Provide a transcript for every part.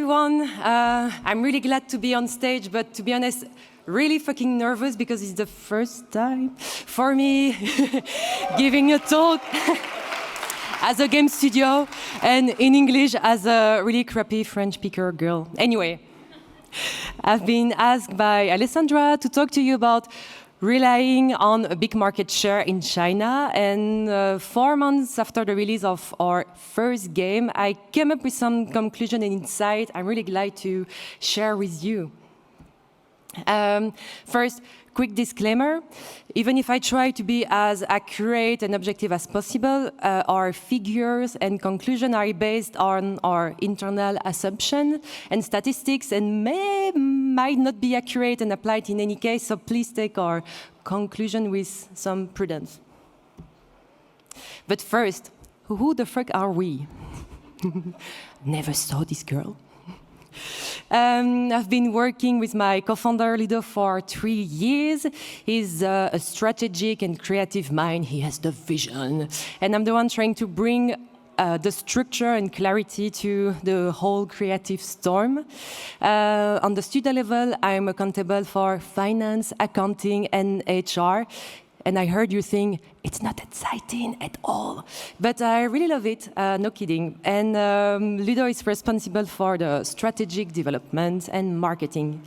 everyone. I'm really glad to be on stage, but to be honest, really fucking nervous because it's the first time for me giving a talk as a game studio and in English as a really crappy French speaker girl. Anyway, I've been asked by Alessandra to talk to you about relying on a big market share in China, and 4 months after the release of our first game, I came up with some conclusion and insight I'm really glad to share with you. First, quick disclaimer. Even if I try to be as accurate and objective as possible, our figures and conclusions are based on our internal assumption and statistics and might not be accurate and applied in any case, so please take our conclusion with some prudence. But first, who the fuck are we? Never saw this girl. I've been working with my co-founder Ludo for 3 years. He's a strategic and creative mind. He has the vision. And I'm the one trying to bring the structure and clarity to the whole creative storm. On the studio level, I'm accountable for finance, accounting, and HR. And I heard you think, it's not exciting at all. But I really love it, no kidding. And Ludo is responsible for the strategic development and marketing.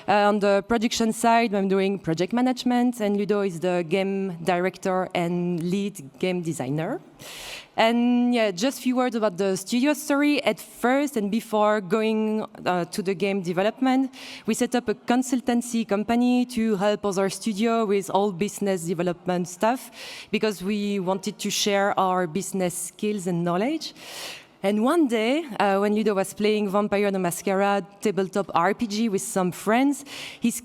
On the production side, I'm doing project management, and Ludo is the game director and lead game designer. And yeah, just a few words about the studio story. At first, and before going to the game development, we set up a consultancy company to help other studios with all business development stuff, because we wanted to share our business skills and knowledge. And one day, when Ludo was playing Vampire the Masquerade tabletop RPG with some friends, his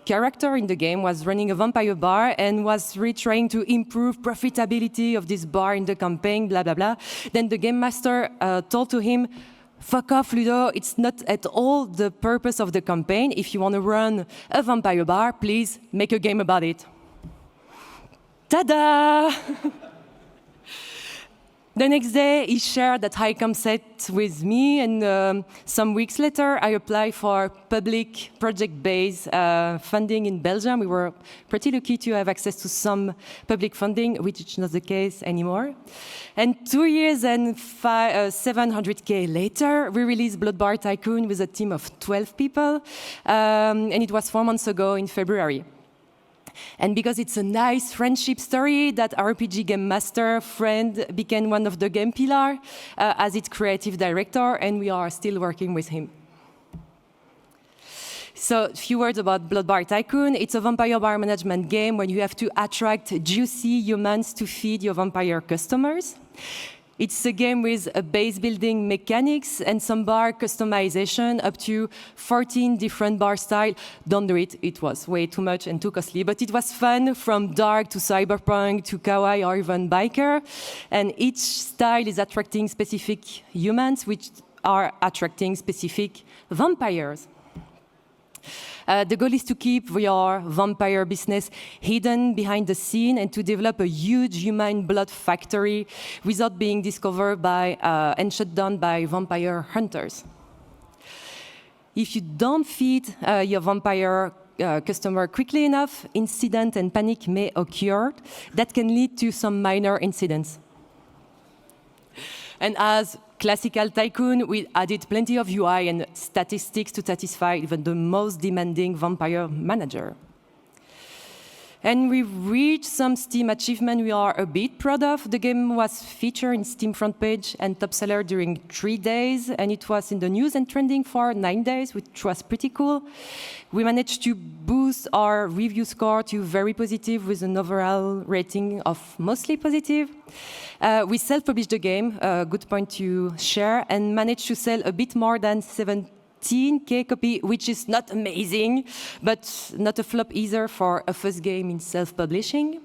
character in the game was running a vampire bar and was really trying to improve profitability of this bar in the campaign, blah, blah, blah. Then the game master told to him, fuck off, Ludo, it's not at all the purpose of the campaign. If you want to run a vampire bar, please make a game about it. Ta-da! The next day, he shared that high concept with me, and some weeks later, I applied for public project-based funding in Belgium. We were pretty lucky to have access to some public funding, which is not the case anymore. And 2 years and 700K later, we released Blood Bar Tycoon with a team of 12 people, and it was 4 months ago in February. And because it's a nice friendship story, that RPG game master friend became one of the game pillars as its creative director, and we are still working with him. So a few words about Blood Bar Tycoon. It's a vampire bar management game where you have to attract juicy humans to feed your vampire customers. It's a game with a base building mechanics and some bar customization, up to 14 different bar styles. Don't do it, it was way too much and too costly, but it was fun, from dark to cyberpunk to kawaii or even biker. And each style is attracting specific humans, which are attracting specific vampires. The goal is to keep your vampire business hidden behind the scene and to develop a huge human blood factory without being discovered by and shut down by vampire hunters. If you don't feed your vampire customer quickly enough, incident and panic may occur. That can lead to some minor incidents. And as classical tycoon, we added plenty of UI and statistics to satisfy even the most demanding vampire manager. And we reached some Steam achievement we are a bit proud of. The game was featured in Steam front page and top seller during 3 days, and it was in the news and trending for 9 days, which was pretty cool. We managed to boost our review score to very positive with an overall rating of mostly positive. We self-published the game, a good point to share, and managed to sell a bit more than 17K copy, which is not amazing, but not a flop either for a first game in self-publishing.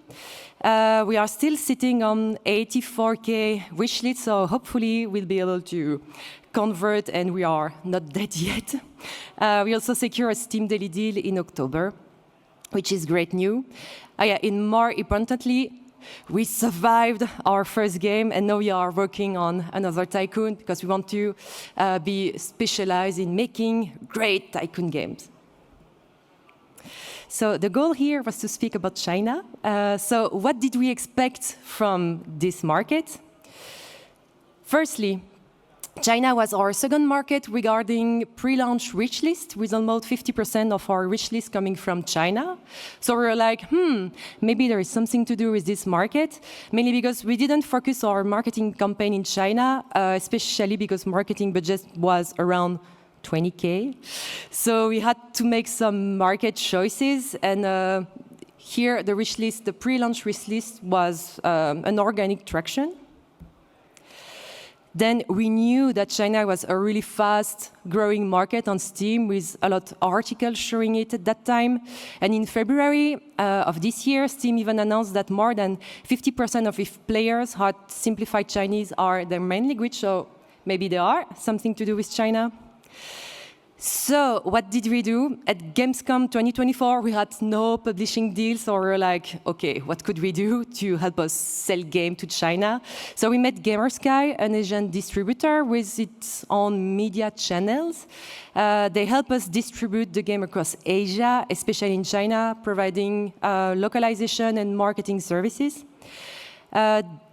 We are still sitting on 84K wishlist, so hopefully we'll be able to convert, and we are not dead yet. We also secure a Steam Daily deal in October, which is great news. And more importantly, we survived our first game, and now we are working on another tycoon because we want to be specialized in making great tycoon games. So the goal here was to speak about China. So what did we expect from this market? Firstly, China was our second market regarding pre-launch wish list, with almost 50% of our wish list coming from China. So we were like, maybe there is something to do with this market, mainly because we didn't focus our marketing campaign in China, especially because marketing budget was around 20K. So we had to make some market choices, and here the wish list, the pre-launch wish list was an organic traction. Then we knew that China was a really fast-growing market on Steam, with a lot of articles showing it at that time. And in February of this year, Steam even announced that more than 50% of its players had simplified Chinese are their main language, so maybe there are something to do with China. So what did we do? At Gamescom 2024, we had no publishing deals, so we were like, okay, what could we do to help us sell game to China? So we met Gamersky, an Asian distributor with its own media channels. They help us distribute the game across Asia, especially in China, providing localization and marketing services.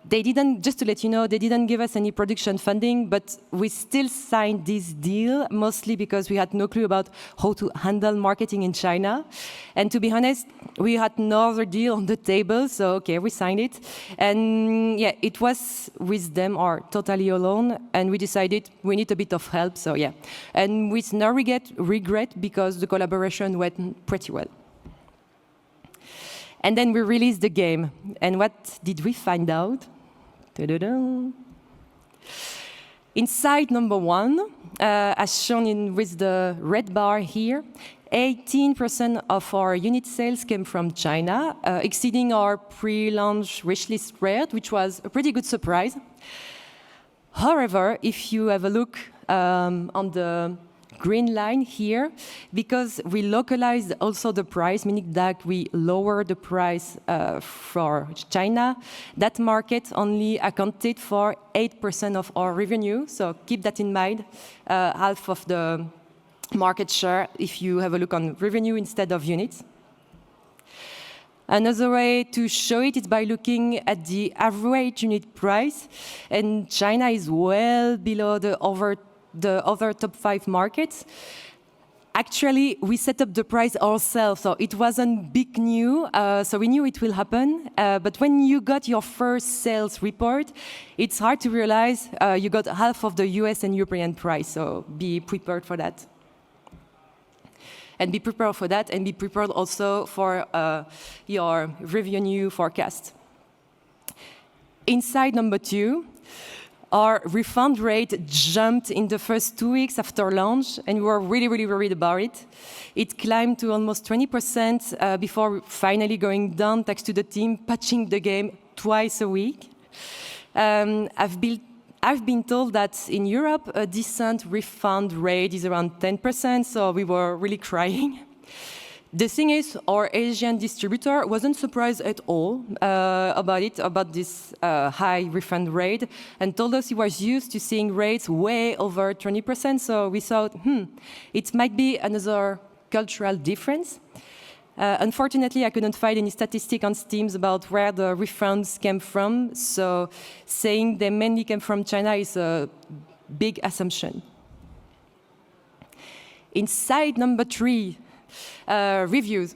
They didn't, just to let you know, they didn't give us any production funding, but we still signed this deal, mostly because we had no clue about how to handle marketing in China. And to be honest, we had no other deal on the table, so okay, we signed it. And yeah, it was with them or totally alone, and we decided we need a bit of help, so yeah. And with no regret because the collaboration went pretty well. And then we released the game. And what did we find out? Ta-da-da. Inside number 1, as shown with the red bar here, 18% of our unit sales came from China, exceeding our pre-launch wishlist rate, which was a pretty good surprise. However, if you have a look on the green line here, because we localized also the price, meaning that we lowered the price for China, that market only accounted for 8% of our revenue. So keep that in mind, half of the market share if you have a look on revenue instead of units. Another way to show it is by looking at the average unit price, and China is well below the other top 5 markets. Actually, we set up the price ourselves, so it wasn't big new, so we knew it will happen. But when you got your first sales report, it's hard to realize you got half of the US and European price, so be prepared for that. And be prepared for that, and be prepared also for your revenue forecast. Inside number 2, our refund rate jumped in the first 2 weeks after launch, and we were really, really worried about it. It climbed to almost 20% before finally going down, thanks to the team patching the game twice a week. I've been told that in Europe, a decent refund rate is around 10%, so we were really crying. The thing is, our Asian distributor wasn't surprised at all about this high refund rate, and told us he was used to seeing rates way over 20%, so we thought, it might be another cultural difference. Unfortunately, I couldn't find any statistic on Steam about where the refunds came from, so saying they mainly came from China is a big assumption. Inside number 3, reviews.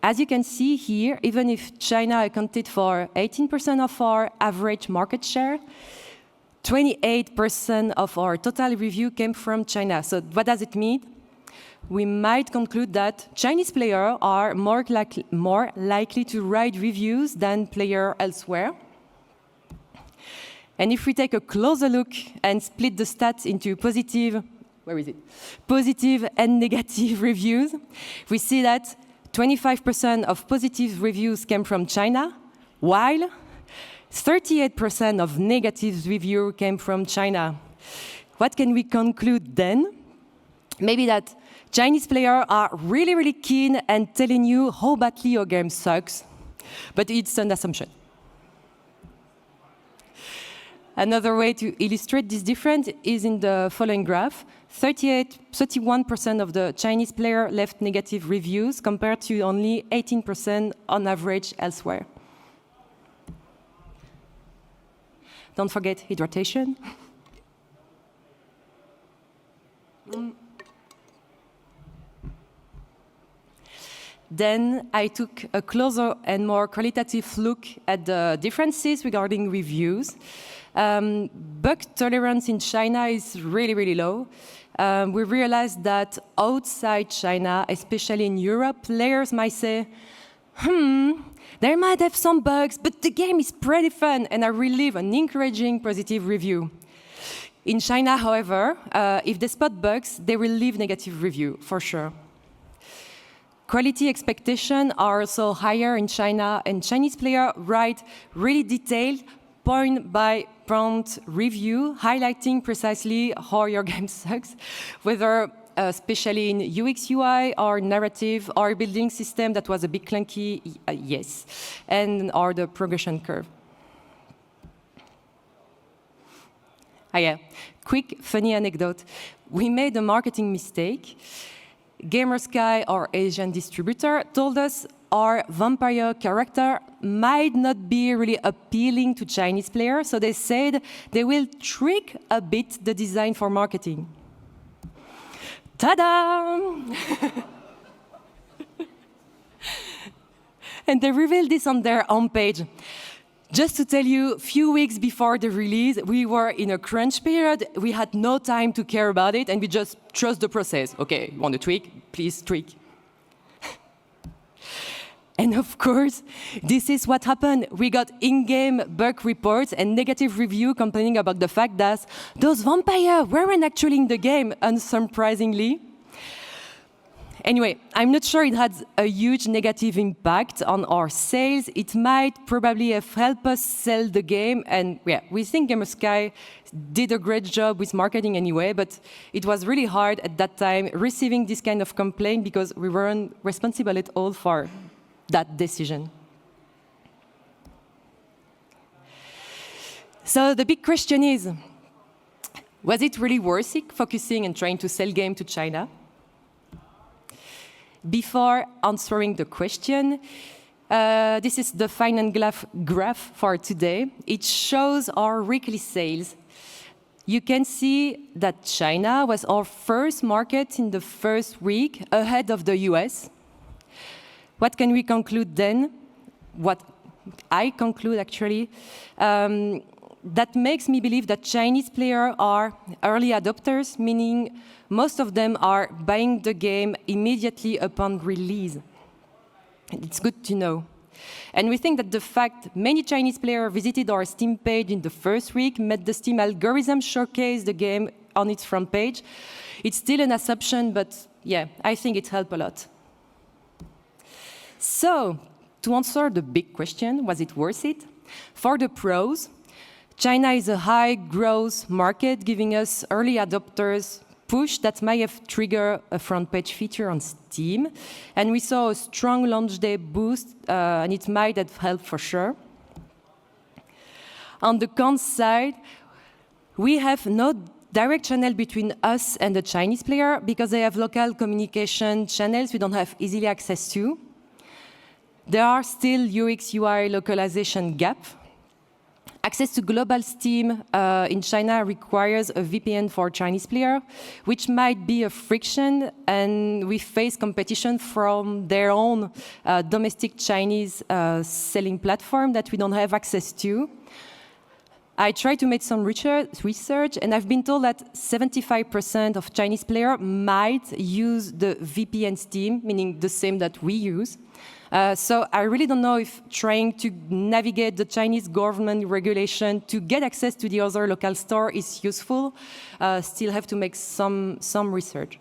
As you can see here, even if China accounted for 18% of our average market share, 28% of our total review came from China. So what does it mean? We might conclude that Chinese players are more likely to write reviews than players elsewhere. And if we take a closer look and split the stats into positive and negative reviews, we see that 25% of positive reviews came from China, while 38% of negative reviews came from China. What can we conclude then? Maybe that Chinese players are really, really keen and telling you how badly your game sucks. But it's an assumption. Another way to illustrate this difference is in the following graph. 31% of the Chinese players left negative reviews compared to only 18% on average elsewhere. Don't forget hydration. Then I took a closer and more qualitative look at the differences regarding reviews. Bug tolerance in China is really, really low. We realized that outside China, especially in Europe, players might say, there might have some bugs, but the game is pretty fun, and I will leave an encouraging positive review. In China, however, if they spot bugs, they will leave negative review, for sure. Quality expectations are also higher in China, and Chinese players write really detailed, point-by-point review, highlighting precisely how your game sucks, whether especially in UX UI or narrative or building system that was a bit clunky, yes, and or the progression curve. Yeah, quick funny anecdote. We made a marketing mistake. Gamersky, our Asian distributor, told us our vampire character might not be really appealing to Chinese players, so they said they will trick a bit the design for marketing. Ta-da! And they revealed this on their homepage. Just to tell you, a few weeks before the release, we were in a crunch period. We had no time to care about it, and we just trust the process. OK, you want to tweak? Please tweak. And of course, this is what happened. We got in-game bug reports and negative reviews complaining about the fact that those vampires weren't actually in the game, unsurprisingly. Anyway, I'm not sure it had a huge negative impact on our sales. It might probably have helped us sell the game. And yeah, we think Gamersky did a great job with marketing anyway, but it was really hard at that time receiving this kind of complaint because we weren't responsible at all for that decision. So the big question is, was it really worth it focusing and trying to sell game to China? Before answering the question, this is the final graph for today. It shows our weekly sales. You can see that China was our first market in the first week, ahead of the US. What can we conclude then? What I conclude, actually, that makes me believe that Chinese players are early adopters, meaning most of them are buying the game immediately upon release. It's good to know. And we think that the fact many Chinese players visited our Steam page in the first week made the Steam algorithm showcase the game on its front page. It's still an assumption, but yeah, I think it helped a lot. So, to answer the big question, was it worth it? For the pros, China is a high-growth market, giving us early adopters push that might have triggered a front-page feature on Steam. And we saw a strong launch day boost, and it might have helped for sure. On the cons side, we have no direct channel between us and the Chinese player because they have local communication channels we don't have easily access to. There are still UX UI localization gaps. Access to global Steam in China requires a VPN for Chinese players, which might be a friction, and we face competition from their own domestic Chinese selling platform that we don't have access to. I tried to make some research, and I've been told that 75% of Chinese players might use the VPN Steam, meaning the same that we use. So I really don't know if trying to navigate the Chinese government regulation to get access to the other local store is useful. Still have to make some research.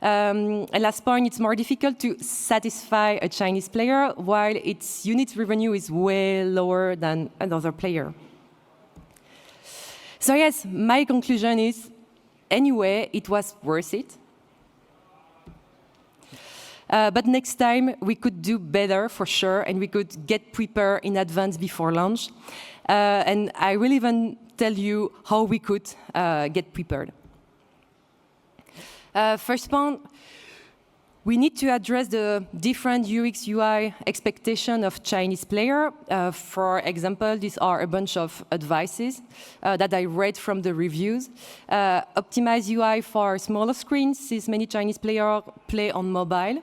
And last point, it's more difficult to satisfy a Chinese player while its unit revenue is way lower than another player. So yes, my conclusion is, anyway, it was worth it. But next time, we could do better, for sure, and we could get prepared in advance before launch. And I will even tell you how we could get prepared. First point, we need to address the different UX UI expectation of Chinese player. For example, these are a bunch of advices that I read from the reviews. Optimize UI for smaller screens, since many Chinese players play on mobile.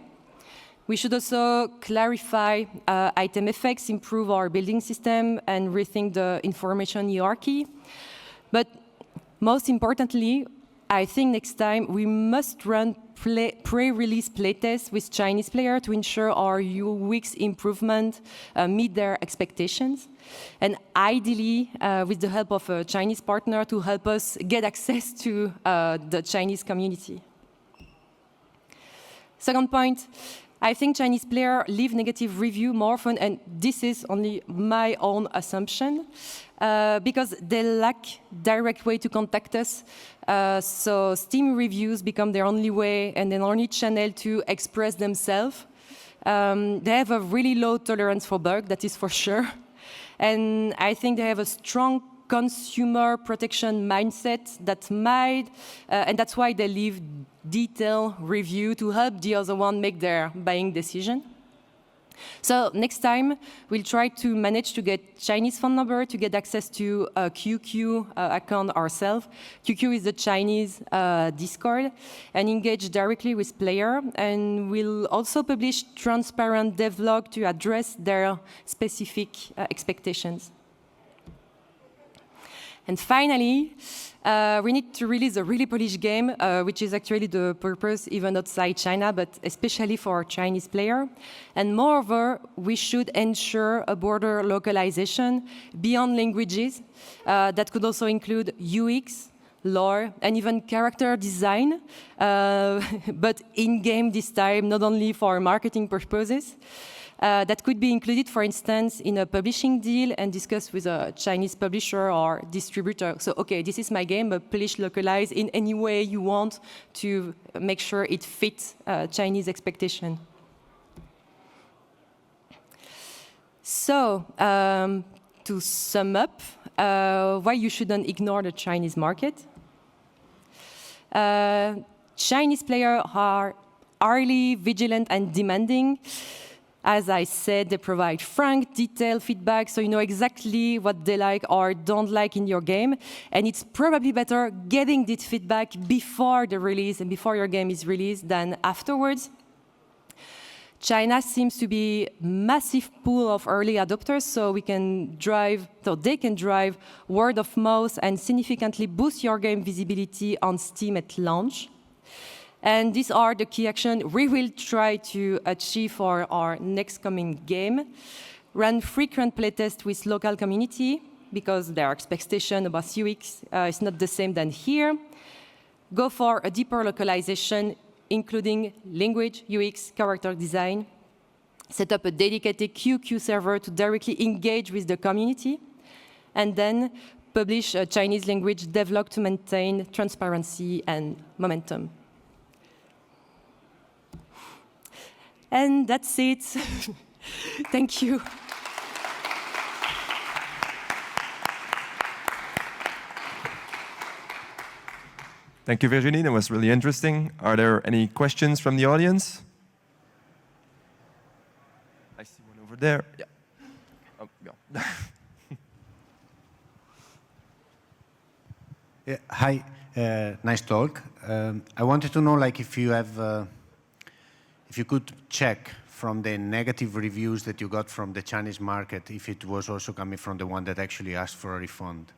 We should also clarify item effects, improve our building system, and rethink the information hierarchy. But most importantly, I think next time we must run pre-release playtests with Chinese players to ensure our UX improvement meet their expectations. And ideally, with the help of a Chinese partner to help us get access to the Chinese community. Second point, I think Chinese players leave negative review more often, and this is only my own assumption, because they lack direct way to contact us. So Steam reviews become their only way and their only channel to express themselves. They have a really low tolerance for bugs, that is for sure. And I think they have a strong consumer protection mindset that might, and that's why they leave detailed review to help the other one make their buying decision. So next time, we'll try to manage to get Chinese phone number to get access to a QQ account ourselves. QQ is the Chinese Discord, and engage directly with player. And we'll also publish transparent devlog to address their specific expectations. And finally, we need to release a really polished game, which is actually the purpose even outside China, but especially for Chinese player. And moreover, we should ensure a broader localization beyond languages that could also include UX, lore, and even character design, but in-game this time, not only for marketing purposes. That could be included, for instance, in a publishing deal and discussed with a Chinese publisher or distributor. So, okay, this is my game, but please localize in any way you want to make sure it fits Chinese expectation. So, to sum up, why you shouldn't ignore the Chinese market. Chinese players are highly vigilant and demanding. As I said, they provide frank, detailed feedback, so you know exactly what they like or don't like in your game. And it's probably better getting this feedback before the release and before your game is released than afterwards. China seems to be a massive pool of early adopters, so they can drive word of mouth and significantly boost your game visibility on Steam at launch. And these are the key actions we will try to achieve for our next coming game. Run frequent playtests with local community, because their expectation about UX is not the same than here. Go for a deeper localization, including language, UX, character design. Set up a dedicated QQ server to directly engage with the community. And then publish a Chinese language devlog to maintain transparency and momentum. And that's it. Thank you. Thank you, Virginie. That was really interesting. Are there any questions from the audience? I see one over there. Yeah. Oh, yeah. Yeah, hi, nice talk. I wanted to know, like, if you have, if you could check from the negative reviews that you got from the Chinese market, if it was also coming from the one that actually asked for a refund.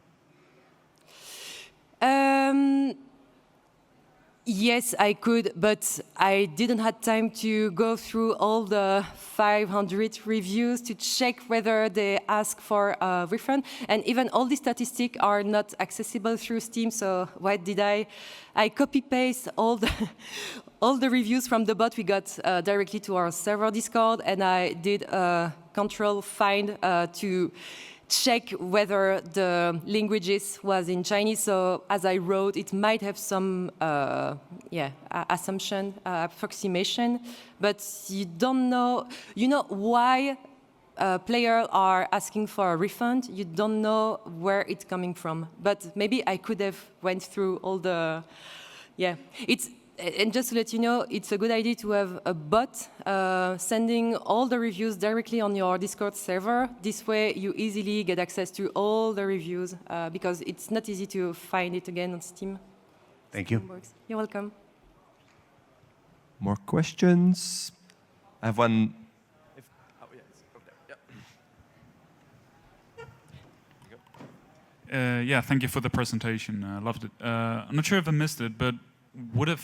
Yes, I could, but I didn't have time to go through all the 500 reviews to check whether they ask for a refund. And even all the statistics are not accessible through Steam, so what did I copy-paste all the reviews from the bot we got directly to our server Discord, and I did a control find to check whether the languages was in Chinese. So as I wrote, it might have some assumption, approximation, but you don't know. You know why players are asking for a refund. You don't know where it's coming from. But maybe I could have went through all the, And just to let you know, it's a good idea to have a bot sending all the reviews directly on your Discord server. This way, you easily get access to all the reviews because it's not easy to find it again on Steam. Thank you. You're welcome. More questions? I have one. Yeah, thank you for the presentation. I loved it. I'm not sure if I missed it, but would it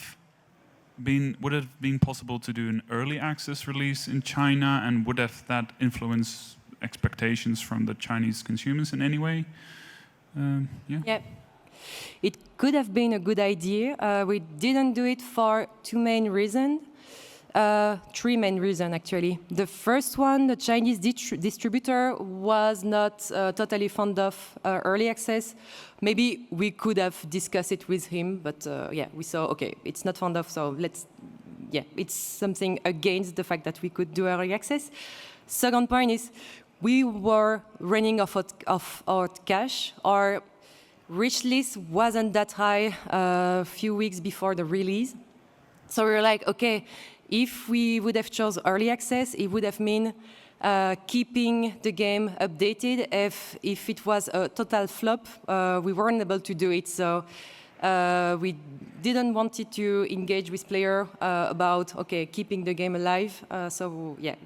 have been possible to do an early access release in China, and would have that influence expectations from the Chinese consumers in any way? Yeah. It could have been a good idea. We didn't do it for three main reasons, actually. The first one, the Chinese distributor was not totally fond of early access. Maybe we could have discussed it with him, but we saw, okay, it's not fond of, so it's something against the fact that we could do early access. Second point is, we were running off our cash. Our wish list wasn't that high a few weeks before the release. So we were like, okay, if we would have chose early access, it would have meant keeping the game updated. If it was a total flop, we weren't able to do it. So we didn't want it to engage with players about, okay, keeping the game alive.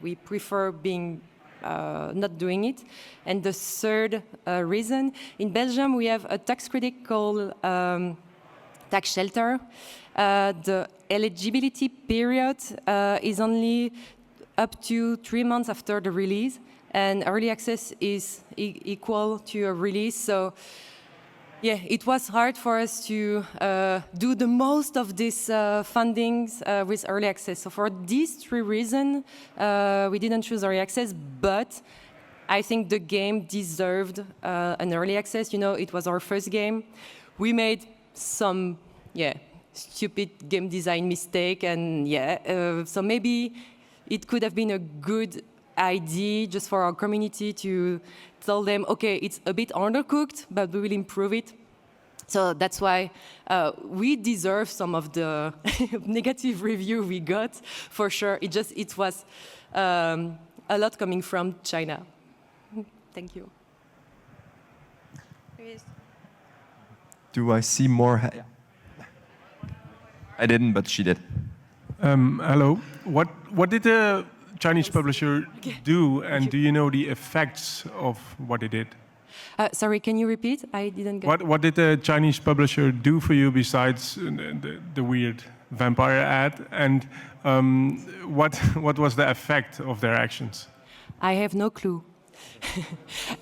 We prefer being not doing it. And the third reason, in Belgium, we have a tax credit called tax shelter. The eligibility period is only up to 3 months after the release, and early access is equal to a release. So, it was hard for us to do the most of these fundings with early access. So for these three reasons, we didn't choose early access, but I think the game deserved an early access. You know, it was our first game. We made some, stupid game design mistake, and so maybe it could have been a good idea just for our community to tell them, okay, it's a bit undercooked, but we will improve it. So that's why we deserve some of the negative review we got, for sure. It was a lot coming from China. Thank you. Do I see more? I didn't, but she did. Hello. What did the Chinese publisher do, and do you know the effects of what they did? Sorry, can you repeat? I didn't get. What did the Chinese publisher do for you besides the weird vampire ad, and what was the effect of their actions? I have no clue.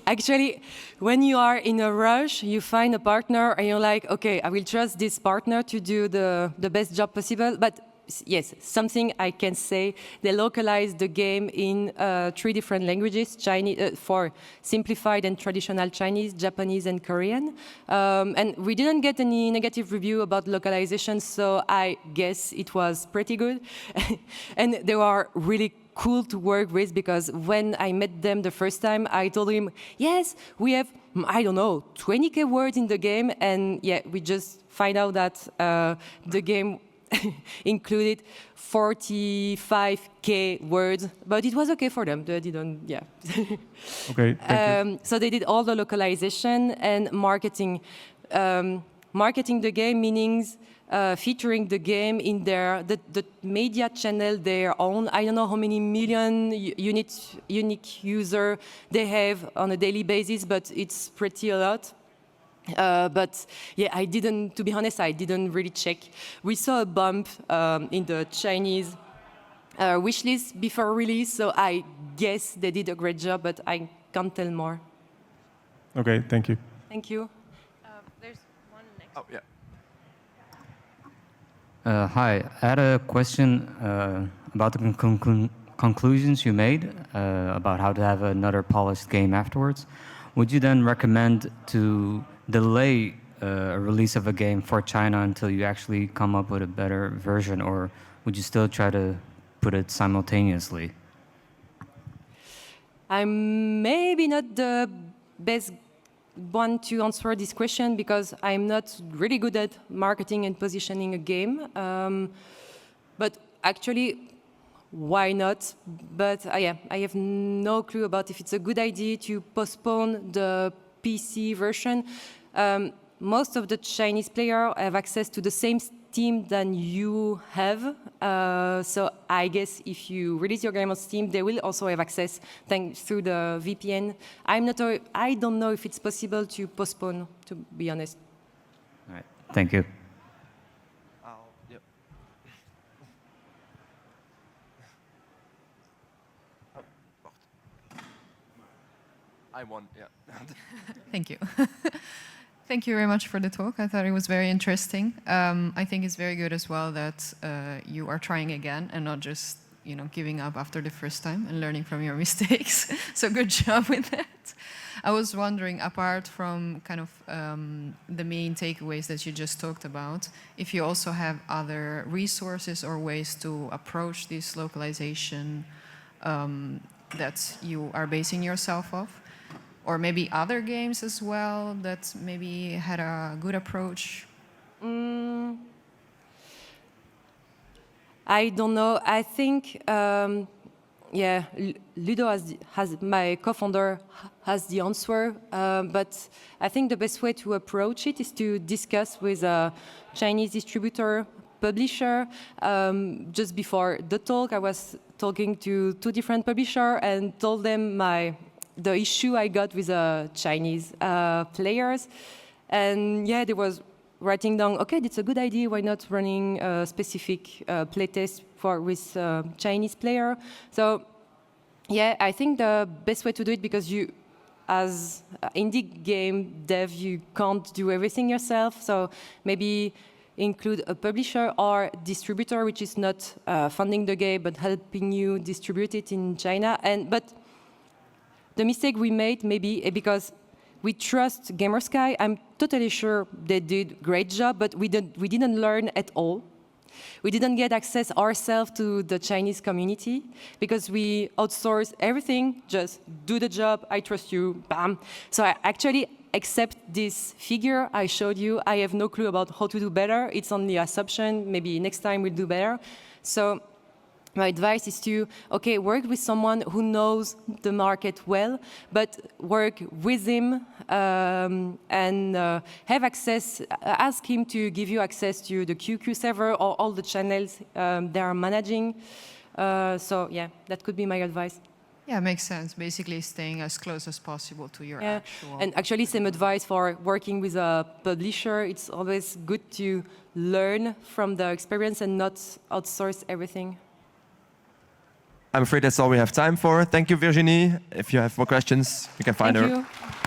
Actually, when you are in a rush, you find a partner and you're like, okay, I will trust this partner to do the best job possible. But yes, something I can say, they localized the game in 3 different languages, Chinese, for simplified and traditional Chinese, Japanese, and Korean. And we didn't get any negative review about localization, so I guess it was pretty good. And they were really cool to work with, because when I met them the first time, I told him, yes, we have, I don't know, 20K words in the game, and we just find out that the game included 45K words, but it was okay for them. They didn't, Okay, thank you. So they did all the localization and marketing. Marketing the game meanings featuring the game in the media channel they own. I don't know how many million unique user they have on a daily basis, but it's pretty a lot. But I didn't, to be honest, I didn't really check. We saw a bump in the Chinese wish list before release, so I guess they did a great job, but I can't tell more. Okay, thank you. Thank you. There's one next. Oh, yeah. Hi, I had a question about the conclusions you made about how to have another polished game afterwards. would you then recommend to delay a release of a game for China until you actually come up with a better version, or would you still try to put it simultaneously? I'm maybe not the best one to answer this question because I'm not really good at marketing and positioning a game. But actually, why not? But yeah, I have no clue about if it's a good idea to postpone the PC version. Most of the Chinese players have access to the same Steam than you have. So I guess if you release your game on Steam, they will also have access thanks through the VPN. I don't know if it's possible to postpone, to be honest. All right. Thank you. Yep. I won, yeah. Thank you. Thank you very much for the talk. I thought it was very interesting. I think it's very good as well that you are trying again and not just giving up after the first time and learning from your mistakes. So good job with that. I was wondering, apart from kind of the main takeaways that you just talked about, if you also have other resources or ways to approach this localization that you are basing yourself off. Or maybe other games as well that maybe had a good approach? I don't know. I think, yeah, Ludo has my co-founder has the answer. But I think the best way to approach it is to discuss with a Chinese distributor, publisher. Just before the talk, I was talking to 2 different publishers and told them the issue I got with Chinese players. And yeah, they was writing down, okay, that's a good idea, why not running a specific playtest with Chinese player? So yeah, I think the best way to do it, because you, as indie game dev, you can't do everything yourself, so maybe include a publisher or distributor, which is not funding the game, but helping you distribute it in China. But the mistake we made, maybe, because we trust Gamersky. I'm totally sure they did a great job, but we didn't learn at all. We didn't get access ourselves to the Chinese community because we outsource everything, just do the job, I trust you, bam. So I actually accept this figure I showed you. I have no clue about how to do better. It's only assumption, maybe next time we'll do better. So my advice is to, okay, work with someone who knows the market well, but work with him and have access, ask him to give you access to the QQ server or all the channels they are managing. So yeah, that could be my advice. Yeah, makes sense. Basically staying as close as possible to your actual... And actually same advice for working with a publisher. It's always good to learn from the experience and not outsource everything. I'm afraid that's all we have time for. Thank you, Virginie. If you have more questions, you can find her. Thank you.